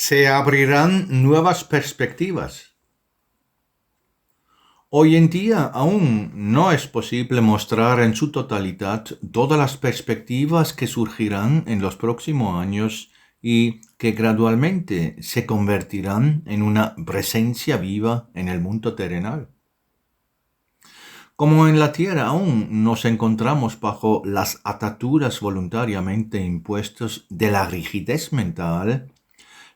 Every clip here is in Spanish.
Se abrirán nuevas perspectivas. Hoy en día aún no es posible mostrar en su totalidad todas las perspectivas que surgirán en los próximos años y que gradualmente se convertirán en una presencia viva en el mundo terrenal. Como en la Tierra aún nos encontramos bajo las ataduras voluntariamente impuestas de la rigidez mental,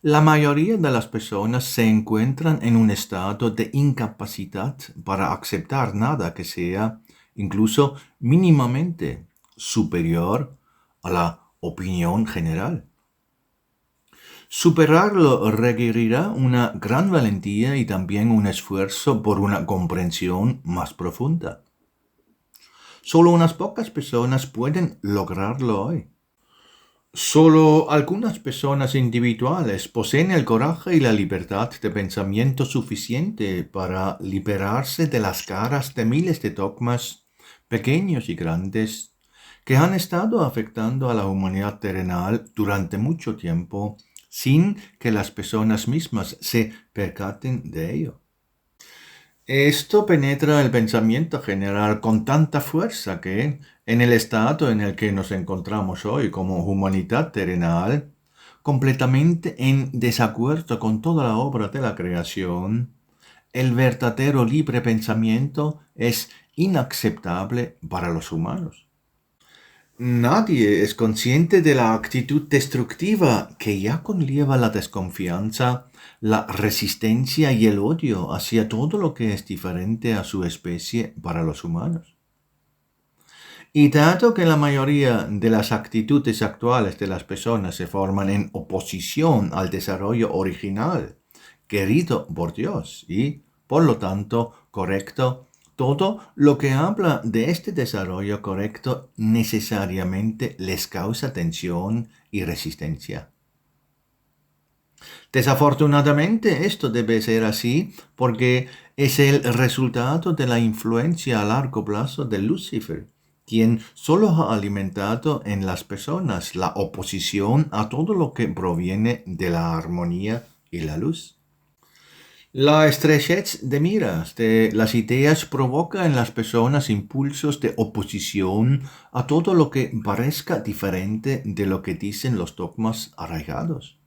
la mayoría de las personas se encuentran en un estado de incapacidad para aceptar nada que sea, incluso mínimamente, superior a la opinión general. Superarlo requerirá una gran valentía y también un esfuerzo por una comprensión más profunda. Solo unas pocas personas pueden lograrlo hoy. Solo algunas personas individuales poseen el coraje y la libertad de pensamiento suficiente para liberarse de las caras de miles de dogmas, pequeños y grandes, que han estado afectando a la humanidad terrenal durante mucho tiempo, sin que las personas mismas se percaten de ello. Esto penetra el pensamiento general con tanta fuerza que, en el estado en el que nos encontramos hoy como humanidad terrenal, completamente en desacuerdo con toda la obra de la creación, el verdadero libre pensamiento es inaceptable para los humanos. Nadie es consciente de la actitud destructiva que ya conlleva la desconfianza, la resistencia y el odio hacia todo lo que es diferente a su especie para los humanos. Y dado que la mayoría de las actitudes actuales de las personas se forman en oposición al desarrollo original, querido por Dios y, por lo tanto, correcto, todo lo que habla de este desarrollo correcto necesariamente les causa tensión y resistencia. Desafortunadamente, esto debe ser así porque es el resultado de la influencia a largo plazo de Lucifer, quien solo ha alimentado en las personas la oposición a todo lo que proviene de la armonía y la luz. La estrechez de miras de las ideas provoca en las personas impulsos de oposición a todo lo que parezca diferente de lo que dicen los dogmas arraigados.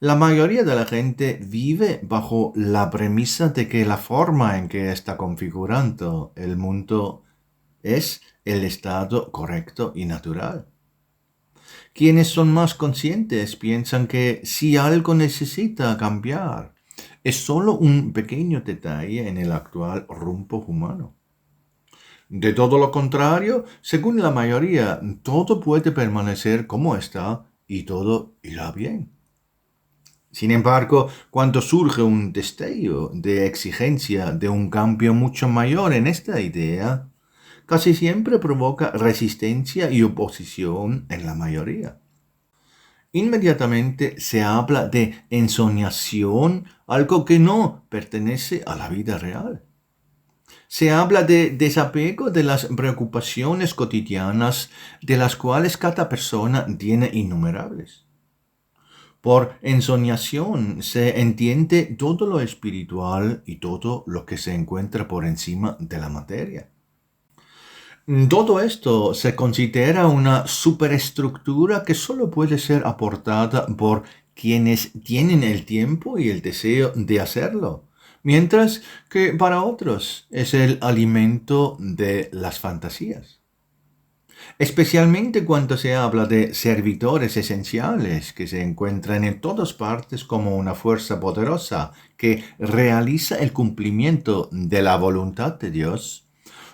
La mayoría de la gente vive bajo la premisa de que la forma en que está configurando el mundo es el estado correcto y natural. Quienes son más conscientes piensan que si algo necesita cambiar, es solo un pequeño detalle en el actual rumbo humano. De todo lo contrario, según la mayoría, todo puede permanecer como está y todo irá bien. Sin embargo, cuando surge un destello de exigencia de un cambio mucho mayor en esta idea, casi siempre provoca resistencia y oposición en la mayoría. Inmediatamente se habla de ensoñación, algo que no pertenece a la vida real. Se habla de desapego de las preocupaciones cotidianas, de las cuales cada persona tiene innumerables. Por ensoñación se entiende todo lo espiritual y todo lo que se encuentra por encima de la materia. Todo esto se considera una superestructura que solo puede ser aportada por quienes tienen el tiempo y el deseo de hacerlo, mientras que para otros es el alimento de las fantasías. Especialmente cuando se habla de servidores esenciales que se encuentran en todas partes como una fuerza poderosa que realiza el cumplimiento de la voluntad de Dios.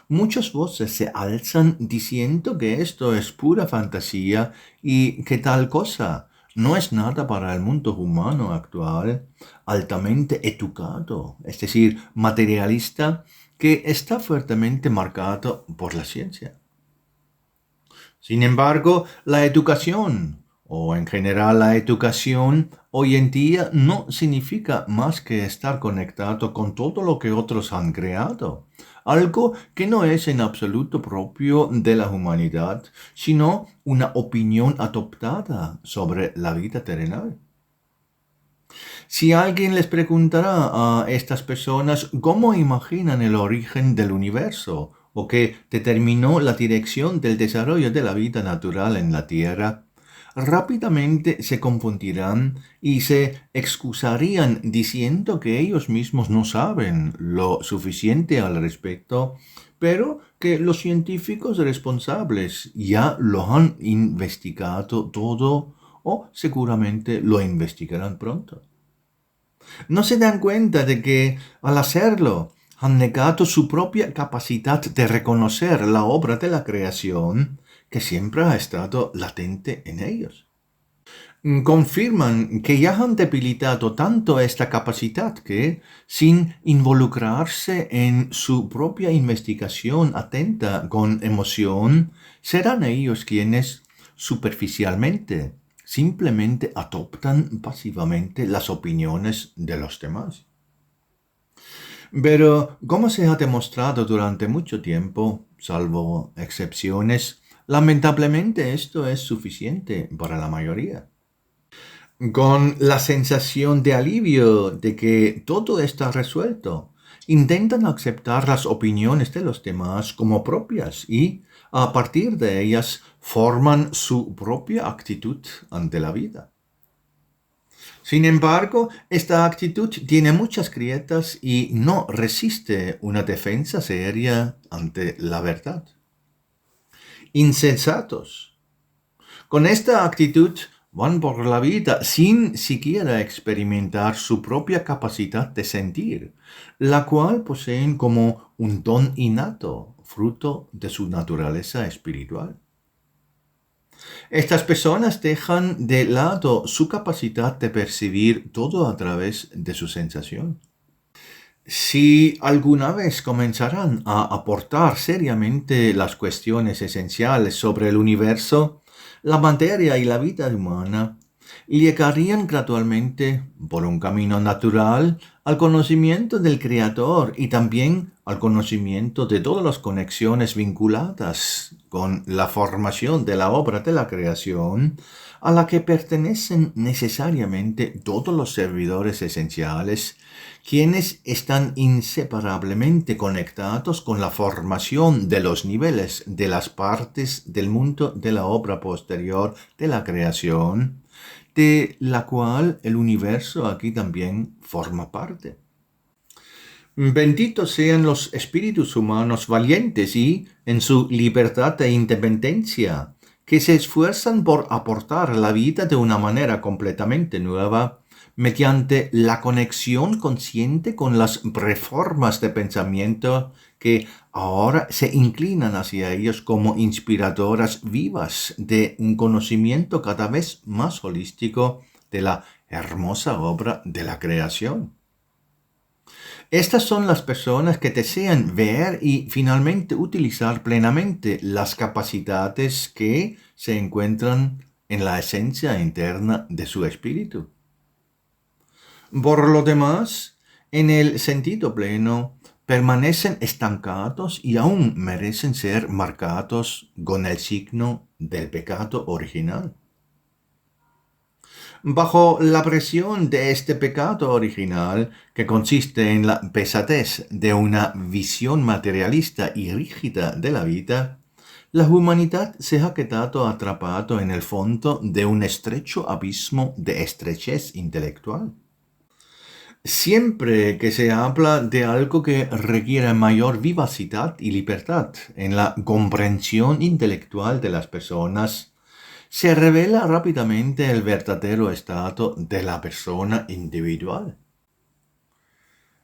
Muchas voces se alzan diciendo que esto es pura fantasía y que tal cosa no es nada para el mundo humano actual, altamente educado, es decir, materialista, que está fuertemente marcado por la ciencia. Sin embargo, la educación, o en general la educación, hoy en día no significa más que estar conectado con todo lo que otros han creado, algo que no es en absoluto propio de la humanidad, sino una opinión adoptada sobre la vida terrenal. Si alguien les preguntara a estas personas cómo imaginan el origen del universo o qué determinó la dirección del desarrollo de la vida natural en la Tierra, rápidamente se confundirán y se excusarían diciendo que ellos mismos no saben lo suficiente al respecto, pero que los científicos responsables ya lo han investigado todo o seguramente lo investigarán pronto. No se dan cuenta de que al hacerlo han negado su propia capacidad de reconocer la obra de la creación que siempre ha estado latente en ellos. Confirman que ya han debilitado tanto esta capacidad que, sin involucrarse en su propia investigación atenta con emoción, serán ellos quienes, superficialmente, simplemente adoptan pasivamente las opiniones de los demás. Pero, como se ha demostrado durante mucho tiempo, salvo excepciones, lamentablemente esto es suficiente para la mayoría. Con la sensación de alivio de que todo está resuelto, intentan aceptar las opiniones de los demás como propias y, a partir de ellas, forman su propia actitud ante la vida. Sin embargo, esta actitud tiene muchas grietas y no resiste una defensa seria ante la verdad. Insensatos. Con esta actitud van por la vida sin siquiera experimentar su propia capacidad de sentir, la cual poseen como un don innato, fruto de su naturaleza espiritual. Estas personas dejan de lado su capacidad de percibir todo a través de su sensación. Si alguna vez comenzaran a aportar seriamente las cuestiones esenciales sobre el universo, la materia y la vida humana, llegarían gradualmente, por un camino natural, al conocimiento del Creador y también al conocimiento de todas las conexiones vinculadas con la formación de la obra de la creación, a la que pertenecen necesariamente todos los servidores esenciales, quienes están inseparablemente conectados con la formación de los niveles de las partes del mundo de la obra posterior de la creación, de la cual el universo aquí también forma parte. Benditos sean los espíritus humanos valientes y, en su libertad e independencia, que se esfuerzan por aportar la vida de una manera completamente nueva, mediante la conexión consciente con las reformas de pensamiento que ahora se inclinan hacia ellos como inspiradoras vivas de un conocimiento cada vez más holístico de la hermosa obra de la creación. Estas son las personas que desean ver y finalmente utilizar plenamente las capacidades que se encuentran en la esencia interna de su espíritu. Por lo demás, en el sentido pleno, permanecen estancados y aún merecen ser marcados con el signo del pecado original. Bajo la presión de este pecado original, que consiste en la pesadez de una visión materialista y rígida de la vida, la humanidad se ha quedado atrapado en el fondo de un estrecho abismo de estrechez intelectual. Siempre que se habla de algo que requiere mayor vivacidad y libertad en la comprensión intelectual de las personas, se revela rápidamente el verdadero estado de la persona individual.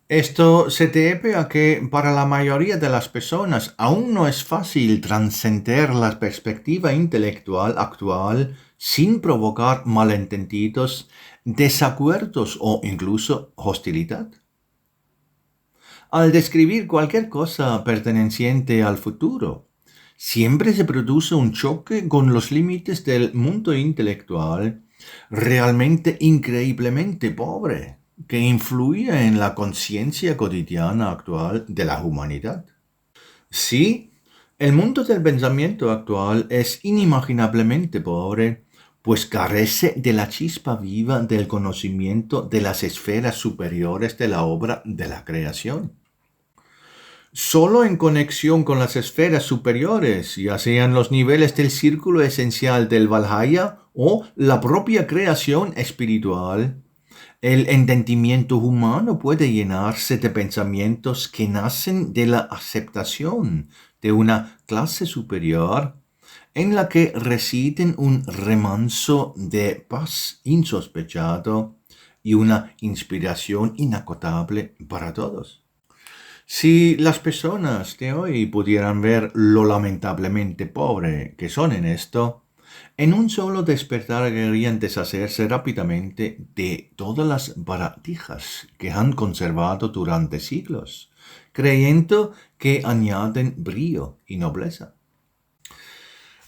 Esto se debe a que para la mayoría de las personas aún no es fácil trascender la perspectiva intelectual actual sin provocar malentendidos, desacuerdos o incluso hostilidad. Al describir cualquier cosa perteneciente al futuro, siempre se produce un choque con los límites del mundo intelectual realmente increíblemente pobre, que influye en la conciencia cotidiana actual de la humanidad. Sí, el mundo del pensamiento actual es inimaginablemente pobre, pues carece de la chispa viva del conocimiento de las esferas superiores de la obra de la creación. Solo en conexión con las esferas superiores, ya sean los niveles del círculo esencial del Valhalla o la propia creación espiritual, el entendimiento humano puede llenarse de pensamientos que nacen de la aceptación de una clase superior en la que residen un remanso de paz insospechado y una inspiración inagotable para todos. Si las personas de hoy pudieran ver lo lamentablemente pobre que son en esto, en un solo despertar querrían deshacerse rápidamente de todas las baratijas que han conservado durante siglos, creyendo que añaden brillo y nobleza.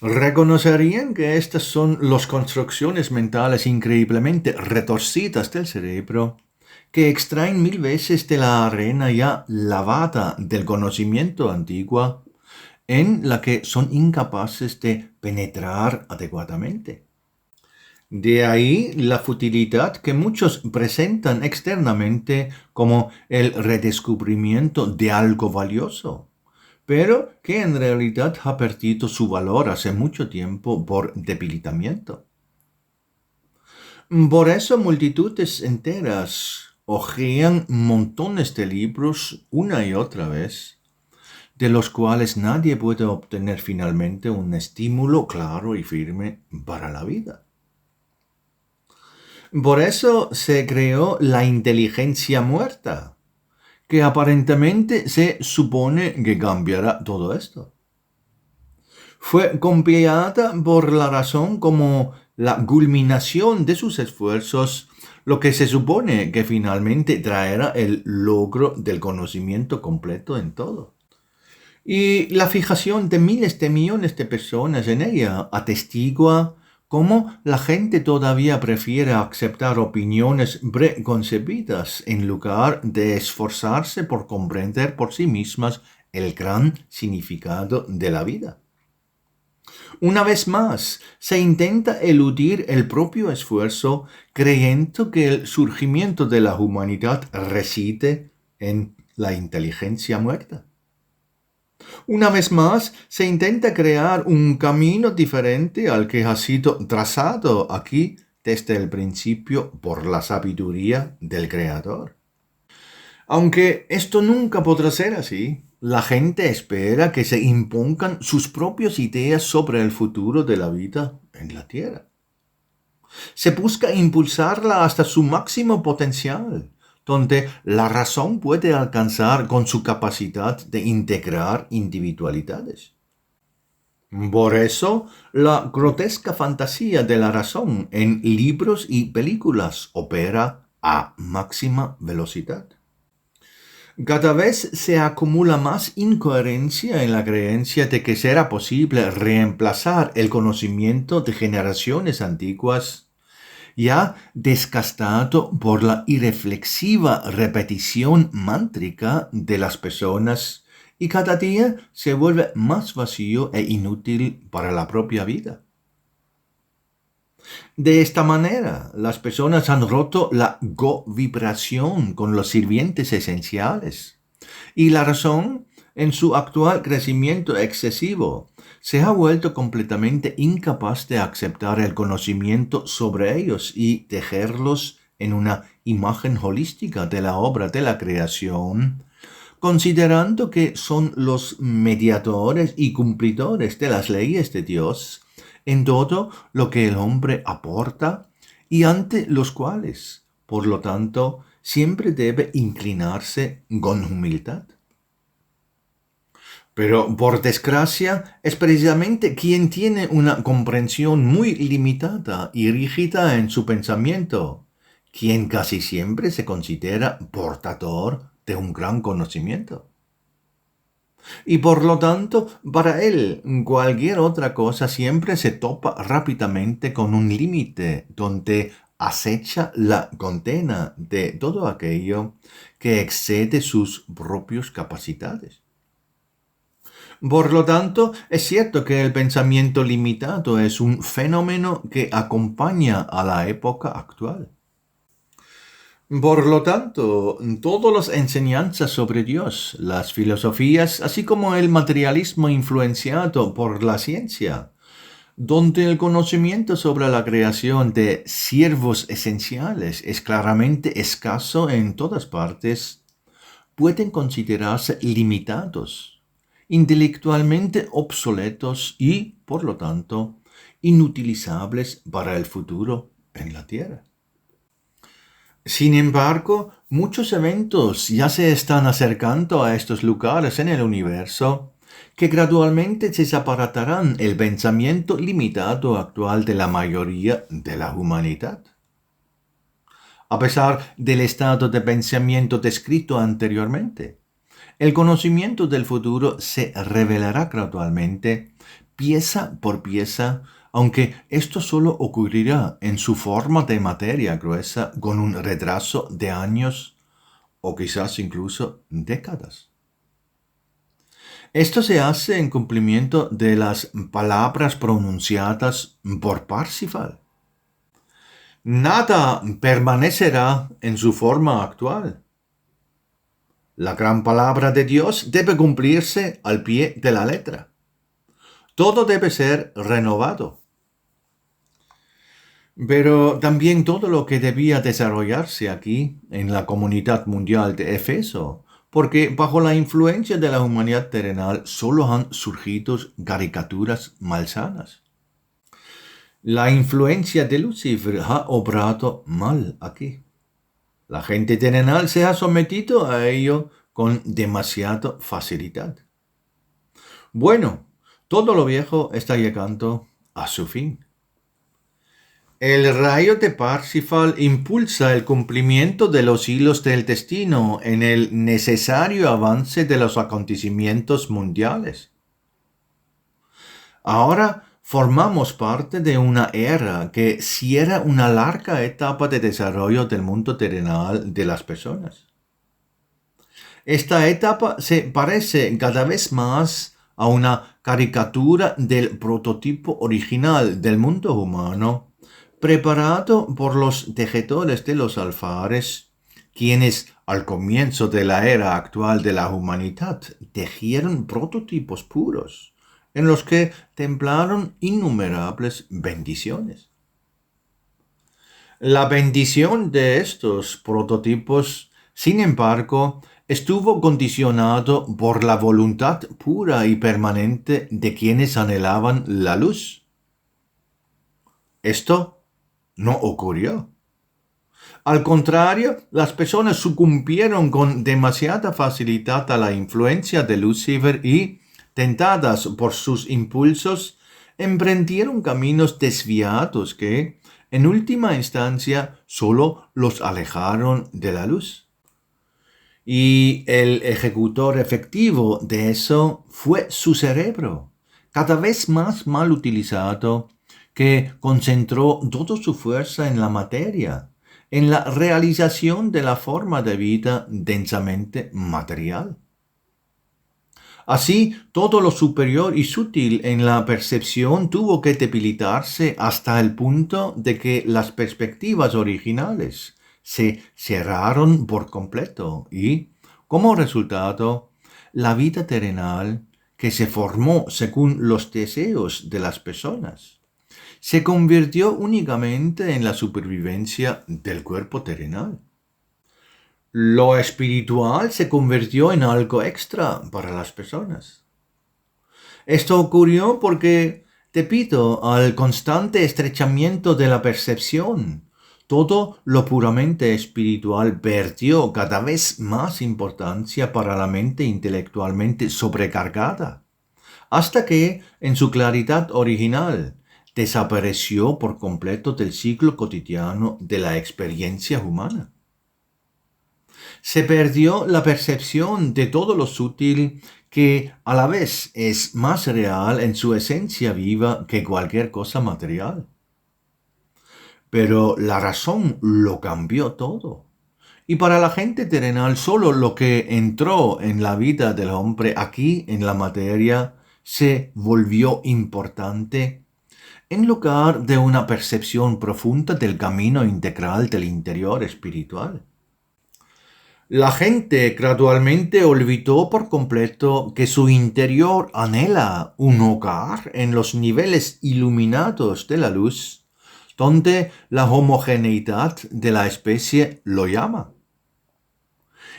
Reconocerían que estas son las construcciones mentales increíblemente retorcidas del cerebro que extraen mil veces de la arena ya lavada del conocimiento antiguo en la que son incapaces de penetrar adecuadamente. De ahí la futilidad que muchos presentan externamente como el redescubrimiento de algo valioso, pero que en realidad ha perdido su valor hace mucho tiempo por debilitamiento. Por eso multitudes enteras hojean montones de libros una y otra vez, de los cuales nadie puede obtener finalmente un estímulo claro y firme para la vida. Por eso se creó la inteligencia muerta, que aparentemente se supone que cambiará todo esto. Fue copiada por la razón como la culminación de sus esfuerzos, lo que se supone que finalmente traerá el logro del conocimiento completo en todo. Y la fijación de miles de millones de personas en ella atestigua cómo la gente todavía prefiere aceptar opiniones preconcebidas en lugar de esforzarse por comprender por sí mismas el gran significado de la vida. Una vez más, se intenta eludir el propio esfuerzo creyendo que el surgimiento de la humanidad reside en la inteligencia muerta. Una vez más, se intenta crear un camino diferente al que ha sido trazado aquí desde el principio por la sabiduría del Creador. Aunque esto nunca podrá ser así, la gente espera que se impongan sus propias ideas sobre el futuro de la vida en la Tierra. Se busca impulsarla hasta su máximo potencial, donde la razón puede alcanzar con su capacidad de integrar individualidades. Por eso, la grotesca fantasía de la razón en libros y películas opera a máxima velocidad. Cada vez se acumula más incoherencia en la creencia de que será posible reemplazar el conocimiento de generaciones antiguas, ya desgastado por la irreflexiva repetición mántrica de las personas, y cada día se vuelve más vacío e inútil para la propia vida. De esta manera, las personas han roto la go-vibración con los sirvientes esenciales, y la razón, en su actual crecimiento excesivo, se ha vuelto completamente incapaz de aceptar el conocimiento sobre ellos y tejerlos en una imagen holística de la obra de la creación, considerando que son los mediadores y cumplidores de las leyes de Dios en todo lo que el hombre aporta y ante los cuales, por lo tanto, siempre debe inclinarse con humildad. Pero, por desgracia, es precisamente quien tiene una comprensión muy limitada y rígida en su pensamiento, quien casi siempre se considera portador de un gran conocimiento. Y por lo tanto, para él, cualquier otra cosa siempre se topa rápidamente con un límite donde acecha la condena de todo aquello que excede sus propias capacidades. Por lo tanto, es cierto que el pensamiento limitado es un fenómeno que acompaña a la época actual. Por lo tanto, todas las enseñanzas sobre Dios, las filosofías, así como el materialismo influenciado por la ciencia, donde el conocimiento sobre la creación de siervos esenciales es claramente escaso en todas partes, pueden considerarse limitados, intelectualmente obsoletos y, por lo tanto, inutilizables para el futuro en la Tierra. Sin embargo, muchos eventos ya se están acercando a estos lugares en el universo que gradualmente desaparatarán el pensamiento limitado actual de la mayoría de la humanidad. A pesar del estado de pensamiento descrito anteriormente, el conocimiento del futuro se revelará gradualmente, pieza por pieza, aunque esto solo ocurrirá en su forma de materia gruesa con un retraso de años o quizás incluso décadas. Esto se hace en cumplimiento de las palabras pronunciadas por Parsifal. Nada permanecerá en su forma actual. La gran palabra de Dios debe cumplirse al pie de la letra. Todo debe ser renovado. Pero también todo lo que debía desarrollarse aquí, en la comunidad mundial de Éfeso, porque bajo la influencia de la humanidad terrenal solo han surgido caricaturas malsanas. La influencia de Lucifer ha obrado mal aquí. La gente terrenal se ha sometido a ello con demasiada facilidad. Bueno, todo lo viejo está llegando a su fin. El rayo de Parsifal impulsa el cumplimiento de los hilos del destino en el necesario avance de los acontecimientos mundiales. Ahora formamos parte de una era que cierra una larga etapa de desarrollo del mundo terrenal de las personas. Esta etapa se parece cada vez más a una caricatura del prototipo original del mundo humano, preparado por los tejedores de los alfares, quienes al comienzo de la era actual de la humanidad tejieron prototipos puros, en los que templaron innumerables bendiciones. La bendición de estos prototipos, sin embargo, estuvo condicionado por la voluntad pura y permanente de quienes anhelaban la luz. Esto no ocurrió. Al contrario, las personas sucumbieron con demasiada facilidad a la influencia de Lucifer y, tentadas por sus impulsos, emprendieron caminos desviados que, en última instancia, solo los alejaron de la luz. Y el ejecutor efectivo de eso fue su cerebro, cada vez más mal utilizado, que concentró toda su fuerza en la materia, en la realización de la forma de vida densamente material. Así, todo lo superior y sutil en la percepción tuvo que debilitarse hasta el punto de que las perspectivas originales se cerraron por completo y, como resultado, la vida terrenal, que se formó según los deseos de las personas, se convirtió únicamente en la supervivencia del cuerpo terrenal. Lo espiritual se convirtió en algo extra para las personas. Esto ocurrió porque, debido al constante estrechamiento de la percepción, todo lo puramente espiritual perdió cada vez más importancia para la mente intelectualmente sobrecargada, hasta que, en su claridad original, desapareció por completo del ciclo cotidiano de la experiencia humana. Se perdió la percepción de todo lo sutil que a la vez es más real en su esencia viva que cualquier cosa material. Pero la razón lo cambió todo. Y para la gente terrenal, solo lo que entró en la vida del hombre aquí en la materia se volvió importante en lugar de una percepción profunda del camino integral del interior espiritual. La gente gradualmente olvidó por completo que su interior anhela un hogar en los niveles iluminados de la luz, donde la homogeneidad de la especie lo llama,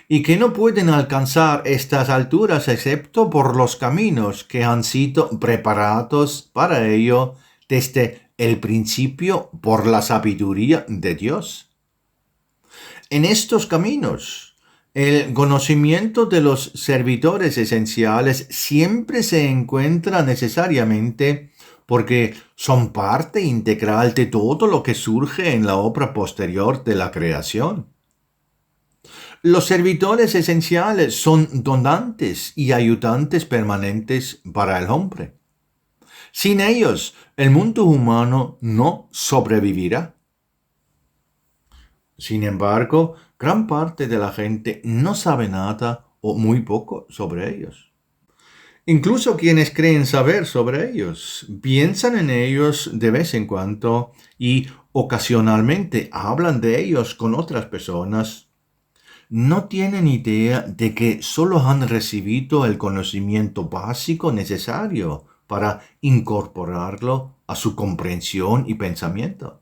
y que no pueden alcanzar estas alturas excepto por los caminos que han sido preparados para ello desde el principio por la sabiduría de Dios. En estos caminos, el conocimiento de los servidores esenciales siempre se encuentra necesariamente porque son parte integral de todo lo que surge en la obra posterior de la creación. Los servidores esenciales son donantes y ayudantes permanentes para el hombre. Sin ellos, el mundo humano no sobrevivirá. Sin embargo, gran parte de la gente no sabe nada o muy poco sobre ellos. Incluso quienes creen saber sobre ellos, piensan en ellos de vez en cuando y ocasionalmente hablan de ellos con otras personas. No tienen idea de que solo han recibido el conocimiento básico necesario para incorporarlo a su comprensión y pensamiento.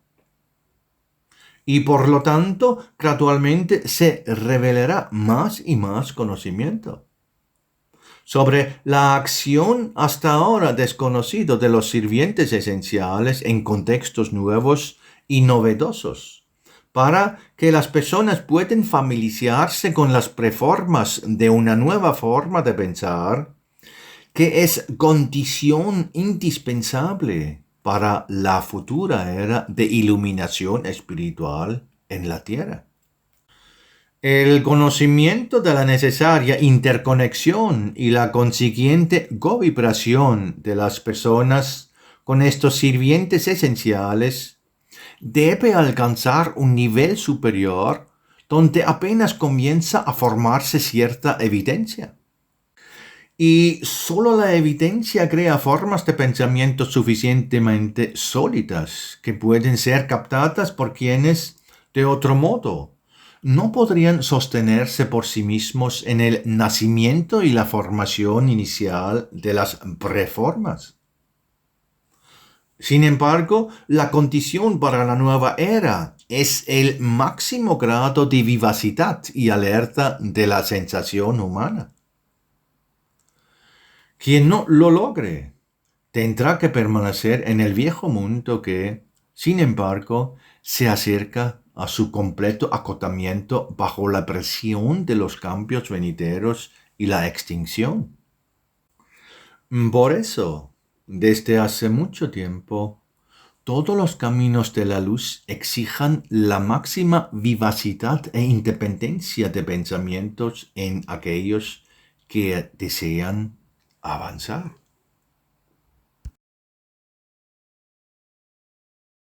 Y por lo tanto, gradualmente se revelará más y más conocimiento sobre la acción hasta ahora desconocida de los sirvientes esenciales en contextos nuevos y novedosos, para que las personas puedan familiarizarse con las preformas de una nueva forma de pensar, que es condición indispensable para la futura era de iluminación espiritual en la tierra. El conocimiento de la necesaria interconexión y la consiguiente cooperación de las personas con estos sirvientes esenciales debe alcanzar un nivel superior donde apenas comienza a formarse cierta evidencia. Y solo la evidencia crea formas de pensamiento suficientemente sólidas que pueden ser captadas por quienes, de otro modo, no podrían sostenerse por sí mismos en el nacimiento y la formación inicial de las preformas. Sin embargo, la condición para la nueva era es el máximo grado de vivacidad y alerta de la sensación humana. Quien no lo logre tendrá que permanecer en el viejo mundo que, sin embargo, se acerca a su completo acotamiento bajo la presión de los cambios venideros y la extinción. Por eso, desde hace mucho tiempo, todos los caminos de la luz exijan la máxima vivacidad e independencia de pensamientos en aquellos que desean avanzar.